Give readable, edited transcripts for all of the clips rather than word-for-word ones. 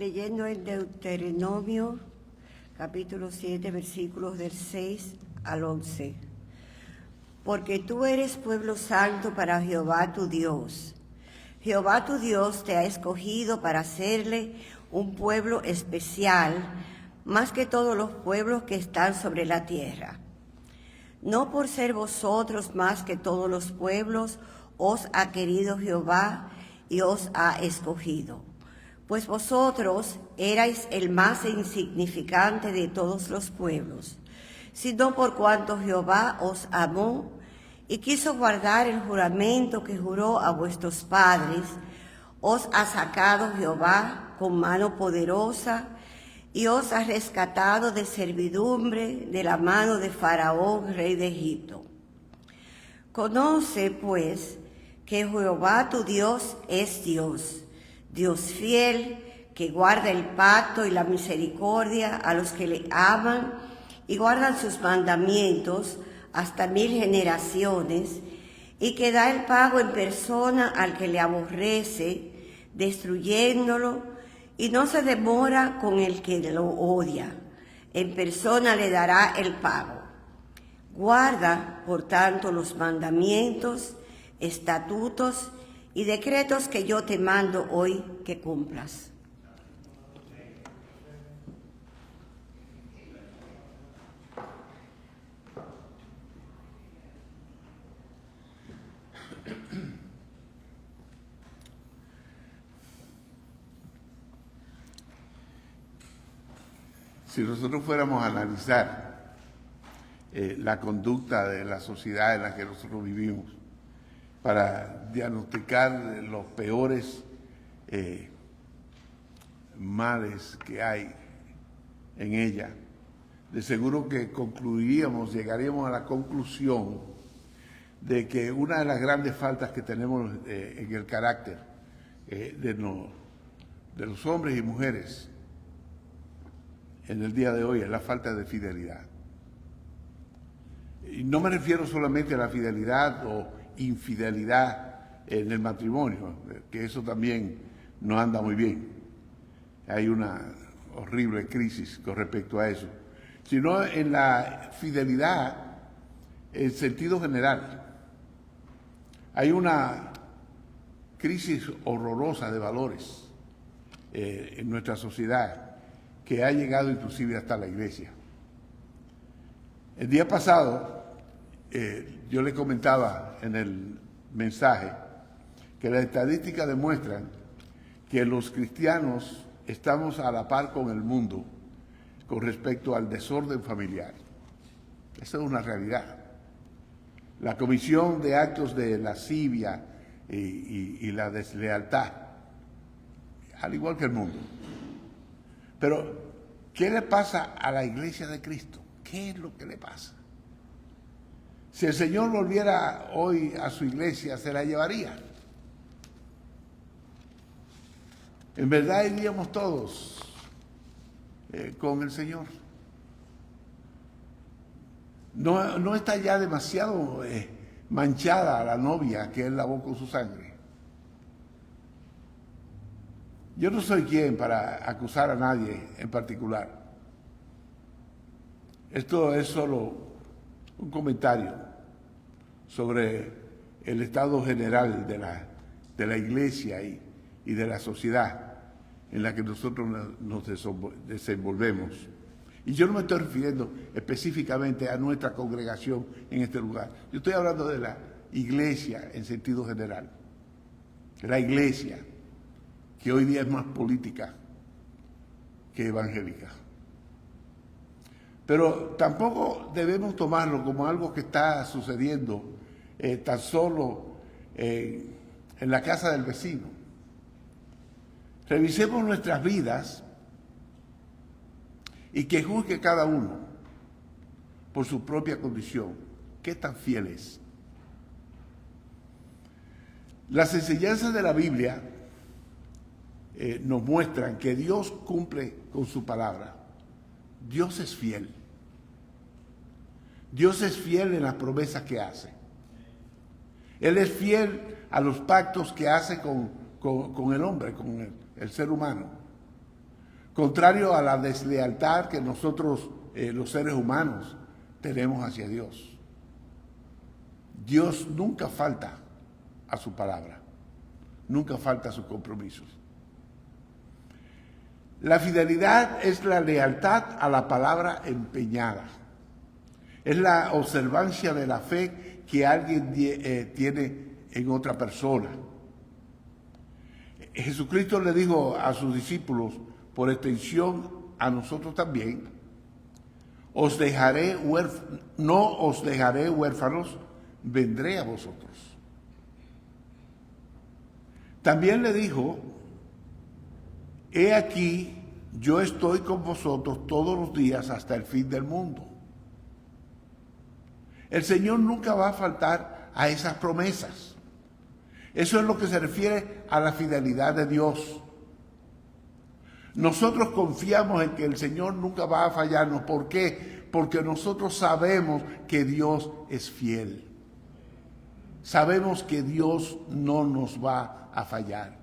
Leyendo el Deuteronomio, capítulo 7, versículos del 6 al 11. Porque tú eres pueblo santo para Jehová tu Dios. Jehová tu Dios te ha escogido para hacerle un pueblo especial, más que todos los pueblos que están sobre la tierra. No por ser vosotros más que todos los pueblos, os ha querido Jehová y os ha escogido. Pues vosotros erais el más insignificante de todos los pueblos, sino por cuanto Jehová os amó y quiso guardar el juramento que juró a vuestros padres, os ha sacado Jehová con mano poderosa y os ha rescatado de servidumbre de la mano de Faraón, rey de Egipto. Conoce, pues, que Jehová tu Dios es Dios, Dios fiel, que guarda el pacto y la misericordia a los que le aman y guardan sus mandamientos hasta 1000 generaciones, y que da el pago en persona al que le aborrece, destruyéndolo, y no se demora con el que lo odia. En persona le dará el pago. Guarda, por tanto, los mandamientos, estatutos y decretos que yo te mando hoy que cumplas. Si nosotros fuéramos a analizar la conducta de la sociedad en la que nosotros vivimos, para diagnosticar los peores males que hay en ella, de seguro que llegaríamos a la conclusión de que una de las grandes faltas que tenemos en el carácter de los hombres y mujeres en el día de hoy es la falta de fidelidad. Y no me refiero solamente a la fidelidad o infidelidad en el matrimonio, que eso también no anda muy bien. Hay una horrible crisis con respecto a eso, sino en la fidelidad en sentido general. Hay una crisis horrorosa de valores en nuestra sociedad que ha llegado inclusive hasta la iglesia. El día pasado yo le comentaba en el mensaje que las estadísticas demuestran que los cristianos estamos a la par con el mundo con respecto al desorden familiar. Esa es una realidad. La comisión de actos de lascivia y la deslealtad, al igual que el mundo. Pero, ¿qué le pasa a la iglesia de Cristo? ¿Qué es lo que le pasa? Si el Señor volviera hoy a su iglesia, ¿se la llevaría? En verdad iríamos todos con el Señor. No está ya demasiado manchada la novia que Él lavó con su sangre. Yo no soy quien para acusar a nadie en particular. Esto es solo un comentario sobre el estado general de la iglesia y de la sociedad en la que nosotros nos desenvolvemos. Y yo no me estoy refiriendo específicamente a nuestra congregación en este lugar. Yo estoy hablando de la iglesia en sentido general. La iglesia, que hoy día es más política que evangélica. Pero tampoco debemos tomarlo como algo que está sucediendo tan solo en la casa del vecino. Revisemos nuestras vidas y que juzgue cada uno por su propia condición. ¿Qué tan fiel es? Las enseñanzas de la Biblia nos muestran que Dios cumple con su palabra. Dios es fiel. Dios es fiel en las promesas que hace. Él es fiel a los pactos que hace con el hombre, con el ser humano. contrario a la deslealtad que nosotros, los seres humanos, tenemos hacia Dios. Dios nunca falta a su palabra, nunca falta a sus compromisos. La fidelidad es la lealtad a la palabra empeñada. Es la observancia de la fe que alguien tiene en otra persona. Jesucristo le dijo a sus discípulos, por extensión a nosotros también, no os dejaré huérfanos, vendré a vosotros. También le dijo, he aquí, yo estoy con vosotros todos los días hasta el fin del mundo. El Señor nunca va a faltar a esas promesas. Eso es lo que se refiere a la fidelidad de Dios. Nosotros confiamos en que el Señor nunca va a fallarnos. ¿Por qué? Porque nosotros sabemos que Dios es fiel. Sabemos que Dios no nos va a fallar.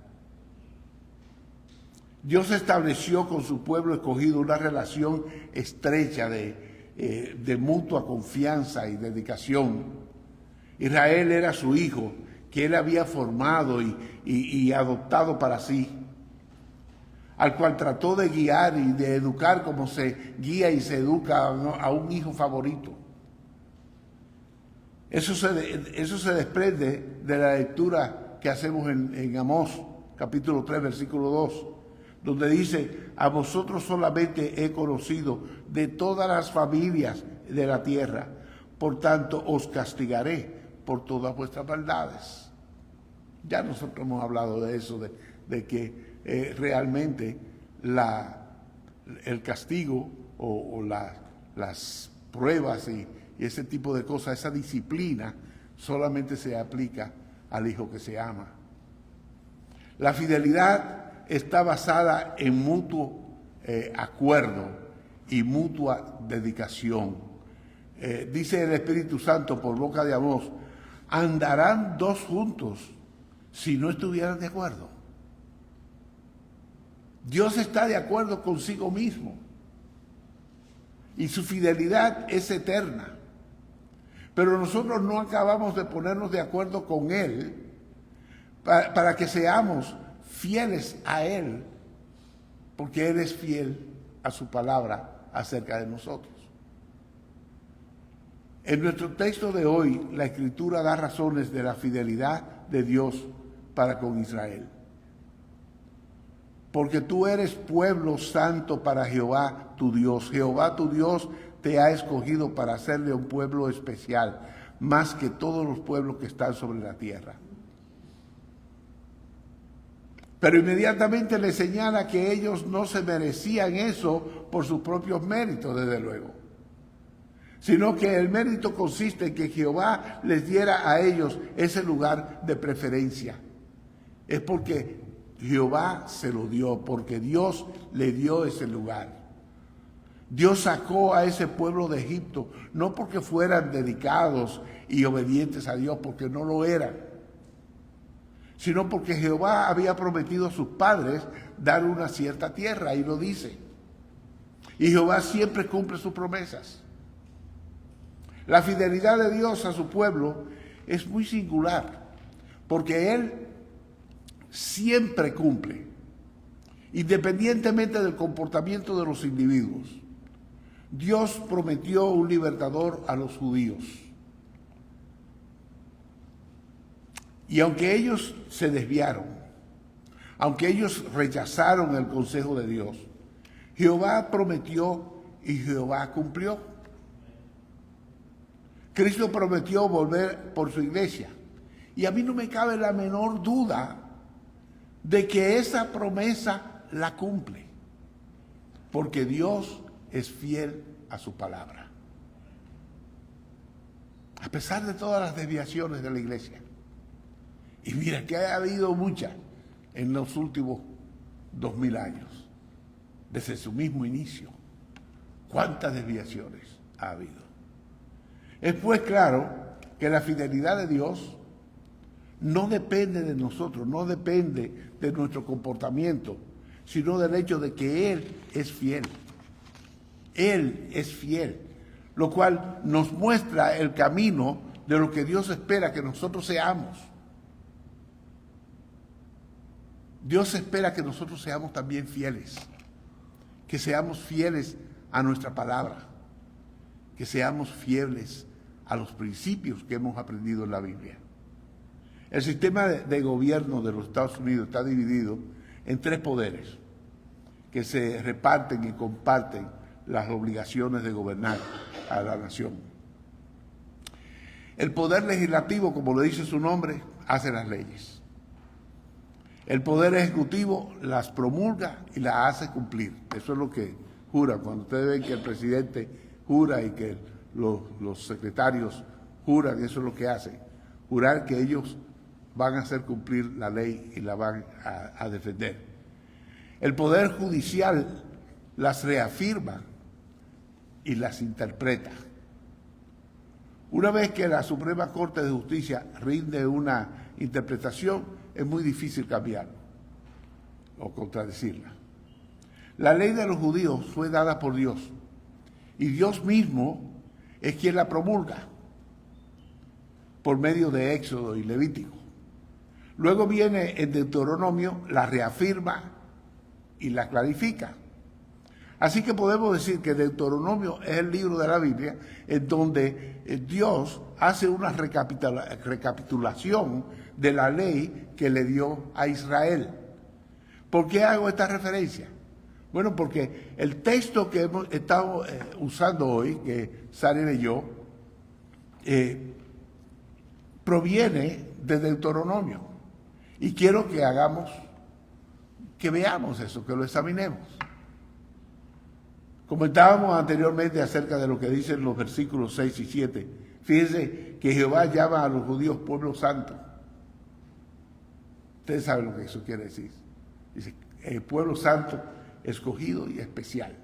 Dios estableció con su pueblo escogido una relación estrecha de mutua confianza y dedicación. Israel era su hijo, que él había formado y adoptado para sí, al cual trató de guiar y de educar como se guía y se educa a un hijo favorito. Eso se desprende de la lectura que hacemos en Amós, capítulo 3, versículo 2, donde dice, a vosotros solamente he conocido de todas las familias de la tierra, por tanto os castigaré por todas vuestras maldades. Ya nosotros hemos hablado de eso, de que realmente el castigo o las pruebas y ese tipo de cosas, esa disciplina, solamente se aplica al hijo que se ama. La fidelidad está basada en mutuo acuerdo y mutua dedicación. Dice el Espíritu Santo por boca de Amós, andarán dos juntos si no estuvieran de acuerdo. Dios está de acuerdo consigo mismo y su fidelidad es eterna. Pero nosotros no acabamos de ponernos de acuerdo con Él para que seamos fieles a Él, porque Él es fiel a su palabra acerca de nosotros. En nuestro texto de hoy, la Escritura da razones de la fidelidad de Dios para con Israel. Porque tú eres pueblo santo para Jehová tu Dios. Jehová tu Dios te ha escogido para hacerle un pueblo especial, más que todos los pueblos que están sobre la tierra. Pero inmediatamente le señala que ellos no se merecían eso por sus propios méritos, desde luego, sino que el mérito consiste en que Jehová les diera a ellos ese lugar de preferencia. Es porque Jehová se lo dio, porque Dios le dio ese lugar. Dios sacó a ese pueblo de Egipto, no porque fueran dedicados y obedientes a Dios, porque no lo eran, sino porque Jehová había prometido a sus padres dar una cierta tierra, y lo dice. Y Jehová siempre cumple sus promesas. La fidelidad de Dios a su pueblo es muy singular, porque Él siempre cumple, independientemente del comportamiento de los individuos. Dios prometió un libertador a los judíos. Y aunque ellos se desviaron, aunque ellos rechazaron el consejo de Dios, Jehová prometió y Jehová cumplió. Cristo prometió volver por su iglesia. Y a mí no me cabe la menor duda de que esa promesa la cumple, porque Dios es fiel a su palabra. A pesar de todas las desviaciones de la iglesia. Y mira que ha habido muchas en los últimos 2000 años, desde su mismo inicio. ¿Cuántas desviaciones ha habido? Es pues claro que la fidelidad de Dios no depende de nosotros, no depende de nuestro comportamiento, sino del hecho de que Él es fiel. Él es fiel, lo cual nos muestra el camino de lo que Dios espera que nosotros seamos. Dios espera que nosotros seamos también fieles, que seamos fieles a nuestra palabra, que seamos fieles a los principios que hemos aprendido en la Biblia. El sistema de gobierno de los Estados Unidos está dividido en 3 poderes que se reparten y comparten las obligaciones de gobernar a la nación. El poder legislativo, como lo dice su nombre, hace las leyes. El poder ejecutivo las promulga y las hace cumplir. Eso es lo que jura. Cuando ustedes ven que el presidente jura y que los secretarios juran, eso es lo que hacen. Jurar que ellos van a hacer cumplir la ley y la van a defender. El poder judicial las reafirma y las interpreta. Una vez que la Suprema Corte de Justicia rinde una interpretación, es muy difícil cambiarlo o contradecirla. La ley de los judíos fue dada por Dios y Dios mismo es quien la promulga por medio de Éxodo y Levítico. Luego viene en Deuteronomio, la reafirma y la clarifica. Así que podemos decir que Deuteronomio es el libro de la Biblia en donde Dios hace una recapitulación de la ley que le dio a Israel. ¿Por qué hago esta referencia? Bueno, porque el texto que hemos estado usando hoy, que Sara leyó, proviene de Deuteronomio. Y quiero que veamos eso, que lo examinemos. Comentábamos anteriormente acerca de lo que dicen los versículos 6 y 7. Fíjense que Jehová llama a los judíos pueblo santo. Ustedes saben lo que eso quiere decir. Dice, el pueblo santo, escogido y especial.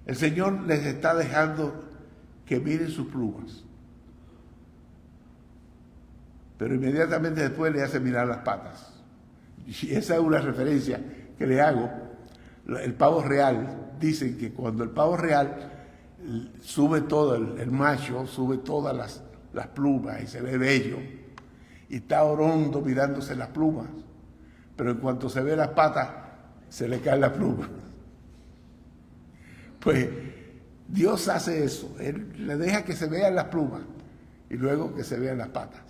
El Señor les está dejando que miren sus plumas. Pero inmediatamente después le hace mirar las patas. Y esa es una referencia que le hago. El pavo real, dicen que cuando el pavo real sube todo, el macho sube todas las plumas y se ve bello. Y está orondo mirándose las plumas. Pero en cuanto se ve las patas, se le caen las plumas. Pues Dios hace eso. Él le deja que se vean las plumas y luego que se vean las patas.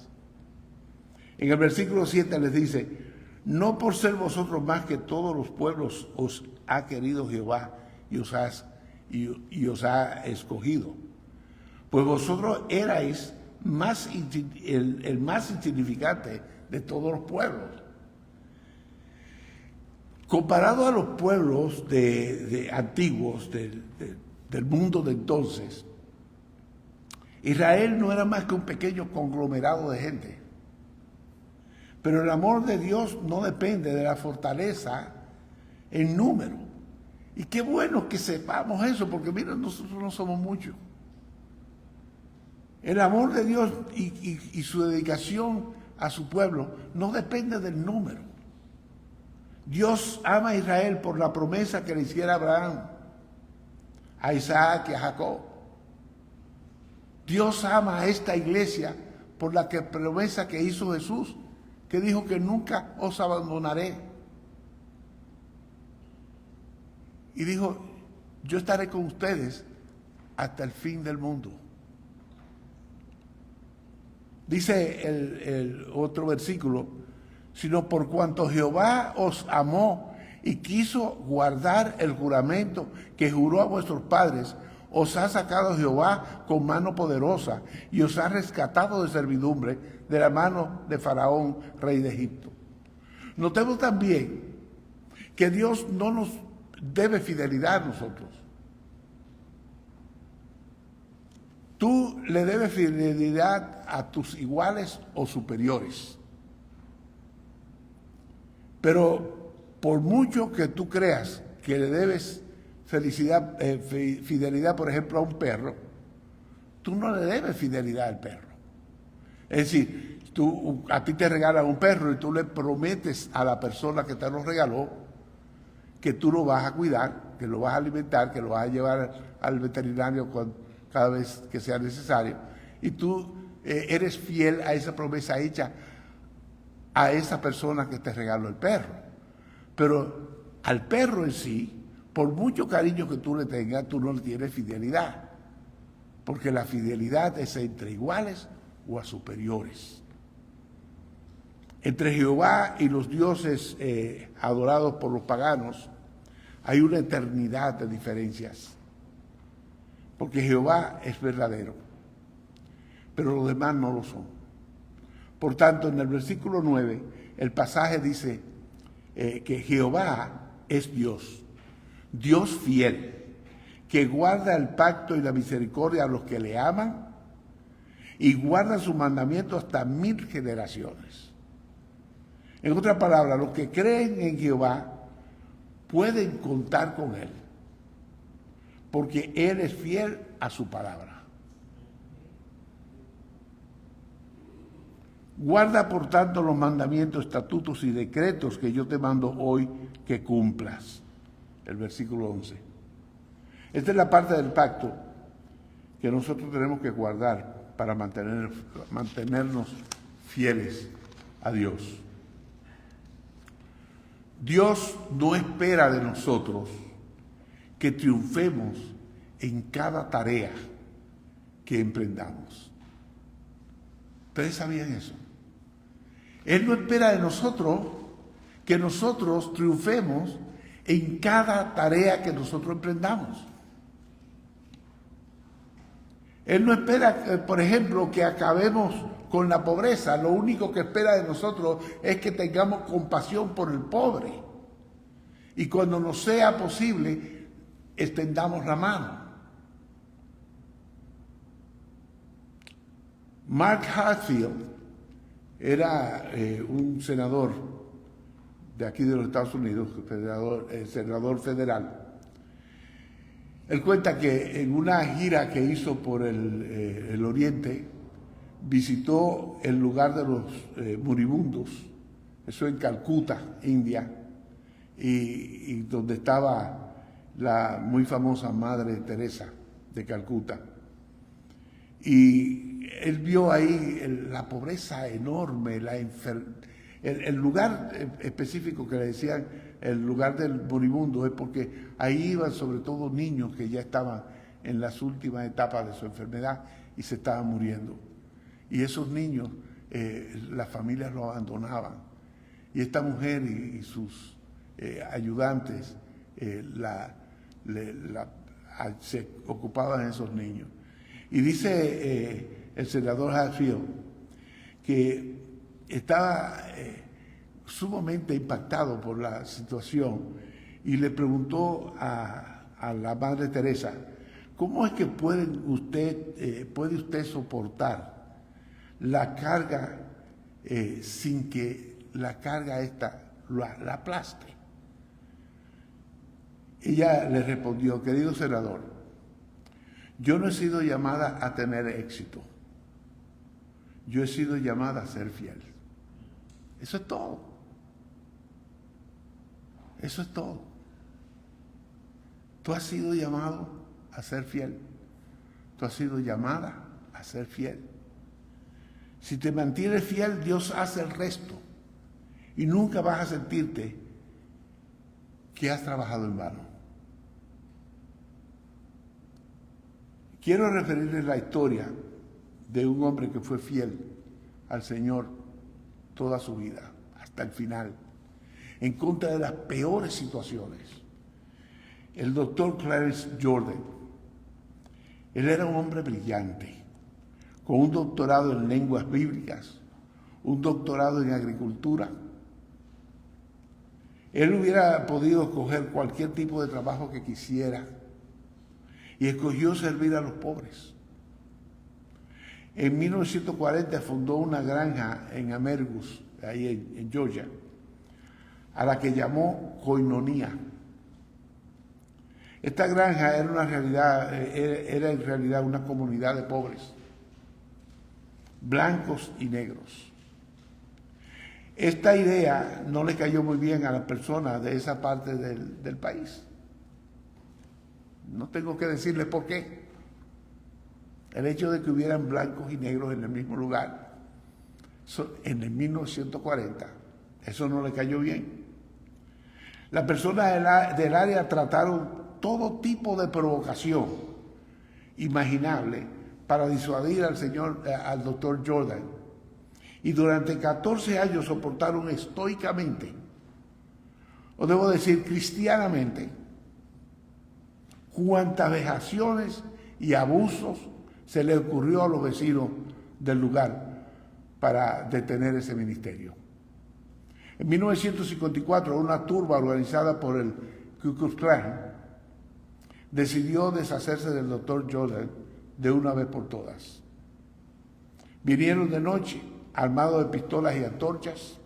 En el versículo 7 les dice, no por ser vosotros más que todos los pueblos os ha querido Jehová y os ha escogido, pues vosotros erais el más insignificante de todos los pueblos. Comparado a los pueblos antiguos del mundo de entonces, Israel no era más que un pequeño conglomerado de gente. Pero el amor de Dios no depende de la fortaleza en número. Y qué bueno que sepamos eso, porque miren, nosotros no somos muchos. El amor de Dios y su dedicación a su pueblo no depende del número. Dios ama a Israel por la promesa que le hiciera a Abraham, a Isaac y a Jacob. Dios ama a esta iglesia por la promesa que hizo Jesús, que dijo que nunca os abandonaré. Y dijo, yo estaré con ustedes hasta el fin del mundo. Dice el otro versículo, sino por cuanto Jehová os amó y quiso guardar el juramento que juró a vuestros padres, os ha sacado Jehová con mano poderosa y os ha rescatado de servidumbre de la mano de Faraón, rey de Egipto. Notemos también que Dios no nos debe fidelidad a nosotros. Tú le debes fidelidad a tus iguales o superiores. Pero por mucho que tú creas que le debes fidelidad, por ejemplo, a un perro, tú no le debes fidelidad al perro. Es decir, a ti te regalan un perro y tú le prometes a la persona que te lo regaló que tú lo vas a cuidar, que lo vas a alimentar, que lo vas a llevar al veterinario cada vez que sea necesario, y tú eres fiel a esa promesa hecha a esa persona que te regaló el perro. Pero al perro en sí, por mucho cariño que tú le tengas, tú no le tienes fidelidad, porque la fidelidad es entre iguales o a superiores. Entre Jehová y los dioses adorados por los paganos hay una eternidad de diferencias, porque Jehová es verdadero, pero los demás no lo son. Por tanto, en el versículo 9, el pasaje dice que Jehová es Dios, Dios fiel, que guarda el pacto y la misericordia a los que le aman y guarda su mandamiento hasta 1000 generaciones. En otras palabras, los que creen en Jehová pueden contar con Él, porque Él es fiel a su palabra. Guarda, por tanto, los mandamientos, estatutos y decretos que yo te mando hoy que cumplas. El versículo 11. Esta es la parte del pacto que nosotros tenemos que guardar para mantenernos fieles a Dios. Dios no espera de nosotros que triunfemos en cada tarea que emprendamos. ¿Ustedes sabían eso? Él no espera de nosotros que nosotros triunfemos en cada tarea que nosotros emprendamos. Él no espera, por ejemplo, que acabemos con la pobreza. Lo único que espera de nosotros es que tengamos compasión por el pobre. Y cuando nos sea posible, extendamos la mano. Mark Hatfield era un senador de aquí de los Estados Unidos, senador federal. Él cuenta que en una gira que hizo por el Oriente, visitó el lugar de los moribundos, eso en Calcuta, India, y donde estaba la muy famosa Madre Teresa de Calcuta. Y él vio ahí la pobreza enorme, el lugar específico que le decían el lugar del moribundo es porque ahí iban sobre todo niños que ya estaban en las últimas etapas de su enfermedad y se estaban muriendo. Y esos niños, las familias los abandonaban. Y esta mujer y sus ayudantes se ocupaban de esos niños. Y dice el senador Hatfield que estaba sumamente impactado por la situación y le preguntó a la Madre Teresa, ¿cómo es que puede usted soportar la carga sin que la carga esta la aplaste? Ella le respondió, querido senador, yo no he sido llamada a tener éxito, yo he sido llamada a ser fiel. Eso es todo. Eso es todo. Tú has sido llamado a ser fiel. Tú has sido llamada a ser fiel. Si te mantienes fiel, Dios hace el resto. Y nunca vas a sentirte que has trabajado en vano. Quiero referirles la historia de un hombre que fue fiel al Señor toda su vida, hasta el final, en contra de las peores situaciones. El doctor Clarence Jordan, él era un hombre brillante, con un doctorado en lenguas bíblicas, un doctorado en agricultura. Él hubiera podido escoger cualquier tipo de trabajo que quisiera y escogió servir a los pobres. En 1940 fundó una granja en Amergus, ahí en Georgia, a la que llamó Koinonia. Esta granja era en realidad una comunidad de pobres, blancos y negros. Esta idea no le cayó muy bien a las personas de esa parte del país. No tengo que decirles por qué. El hecho de que hubieran blancos y negros en el mismo lugar, en el 1940, eso no le cayó bien. Las personas del área trataron todo tipo de provocación imaginable para disuadir al doctor Jordan. Y durante 14 años soportaron estoicamente, o debo decir cristianamente, cuántas vejaciones y abusos se le ocurrió a los vecinos del lugar para detener ese ministerio. En 1954, una turba organizada por el Ku Klux Klan decidió deshacerse del doctor Jordan de una vez por todas. Vinieron de noche, armados de pistolas y antorchas,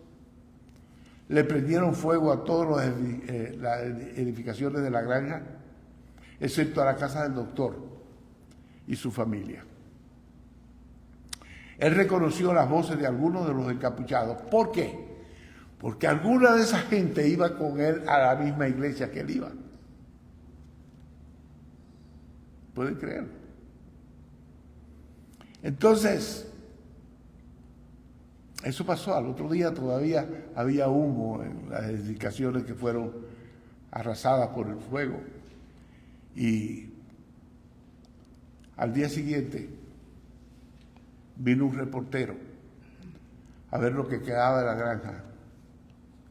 le prendieron fuego a todas las edificaciones de la granja, excepto a la casa del doctor y su familia. Él reconoció las voces de algunos de los encapuchados. ¿Por qué? Porque alguna de esa gente iba con él a la misma iglesia que él iba. ¿Pueden creerlo? Entonces, eso pasó. Al otro día todavía había humo en las edificaciones que fueron arrasadas por el fuego. Y al día siguiente vino un reportero a ver lo que quedaba de la granja.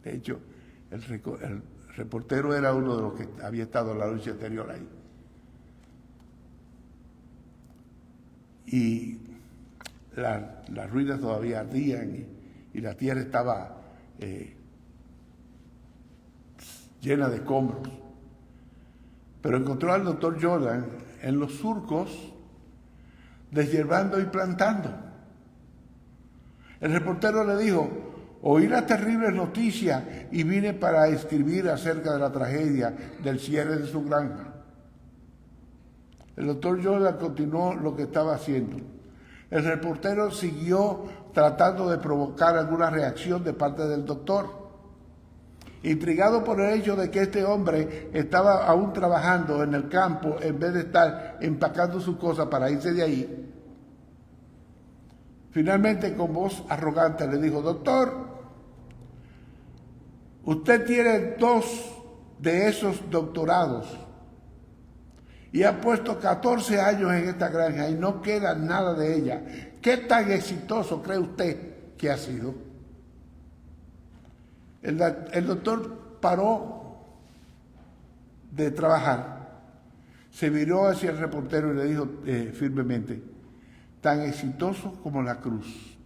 De hecho, el reportero era uno de los que había estado la noche anterior ahí. Y las ruinas todavía ardían y la tierra estaba llena de escombros. Pero encontró al doctor Jordan en los surcos, deshiervando y plantando. El reportero le dijo: oí las terribles noticias y vine para escribir acerca de la tragedia del cierre de su granja. El doctor Jordan continuó lo que estaba haciendo. El reportero siguió tratando de provocar alguna reacción de parte del doctor. Intrigado por el hecho de que este hombre estaba aún trabajando en el campo en vez de estar empacando sus cosas para irse de ahí, finalmente con voz arrogante le dijo: doctor, usted tiene 2 de esos doctorados y ha puesto 14 años en esta granja y no queda nada de ella. ¿Qué tan exitoso cree usted que ha sido? El doctor paró de trabajar, se viró hacia el reportero y le dijo firmemente: tan exitoso como la cruz.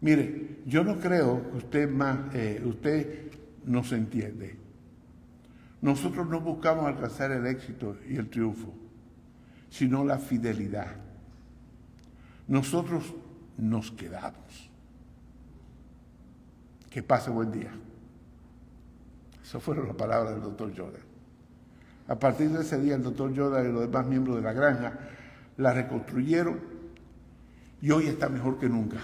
Mire, yo no creo que usted nos entiende. Nosotros no buscamos alcanzar el éxito y el triunfo, sino la fidelidad. Nosotros nos quedamos. Que pase buen día. Esas fueron las palabras del doctor Jordan. A partir de ese día, el doctor Jordan y los demás miembros de la granja la reconstruyeron y hoy está mejor que nunca.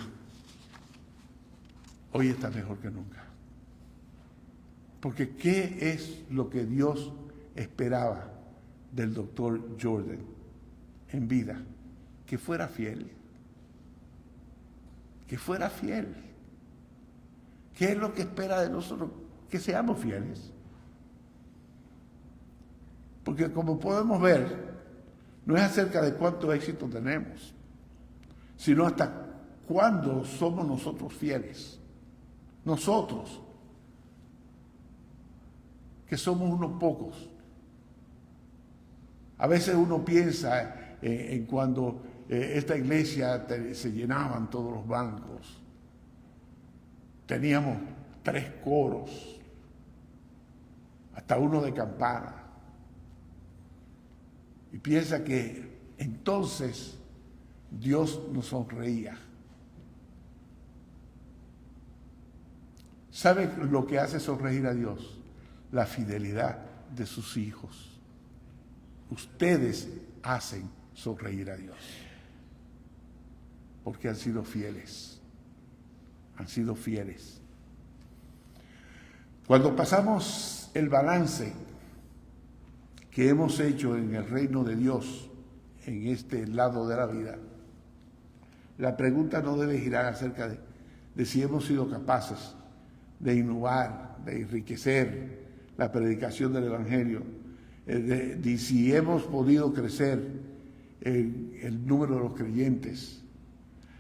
Hoy está mejor que nunca. Porque ¿qué es lo que Dios esperaba del doctor Jordan en vida? Que fuera fiel. Que fuera fiel. ¿Qué es lo que espera de nosotros? Que seamos fieles. Porque como podemos ver, no es acerca de cuánto éxito tenemos, sino hasta cuándo somos nosotros fieles. Nosotros, que somos unos pocos. A veces uno piensa en cuando esta iglesia se llenaban todos los bancos. Teníamos 3 coros, hasta uno de campana. Y piensa que entonces Dios nos sonreía. ¿Sabe lo que hace sonreír a Dios? La fidelidad de sus hijos. Ustedes hacen sonreír a Dios, porque han sido fieles. han sido fieles. Cuando pasamos el balance que hemos hecho en el reino de Dios, en este lado de la vida, la pregunta no debe girar acerca de si hemos sido capaces de innovar, de enriquecer la predicación del Evangelio, de si hemos podido crecer en el número de los creyentes.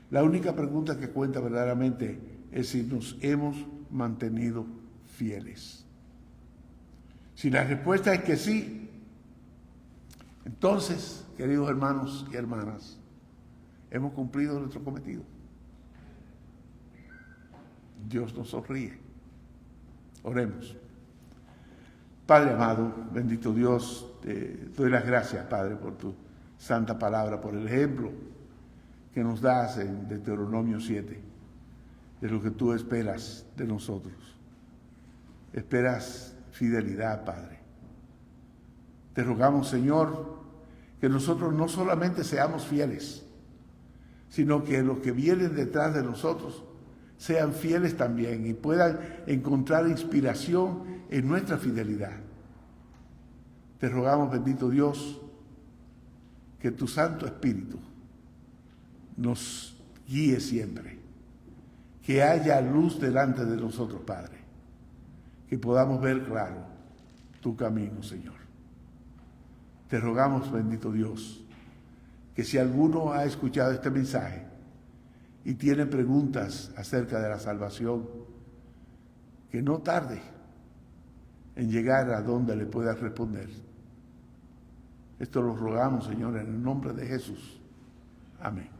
La única pregunta que cuenta verdaderamente es si nos hemos mantenido fieles. Si la respuesta es que sí, entonces, queridos hermanos y hermanas, hemos cumplido nuestro cometido. Dios nos sonríe. Oremos. Padre amado, bendito Dios, te doy las gracias, Padre, por tu santa palabra, por el ejemplo que nos das en Deuteronomio 7, de lo que tú esperas de nosotros. Esperas fidelidad, Padre. Te rogamos, Señor, que nosotros no solamente seamos fieles, sino que los que vienen detrás de nosotros sean fieles también y puedan encontrar inspiración en nuestra fidelidad. Te rogamos, bendito Dios, que tu Santo Espíritu nos guíe siempre, que haya luz delante de nosotros, Padre, que podamos ver claro tu camino, Señor. Te rogamos, bendito Dios, que si alguno ha escuchado este mensaje y tiene preguntas acerca de la salvación, que no tarde en llegar a donde le puedas responder. Esto lo rogamos, Señor, en el nombre de Jesús. Amén.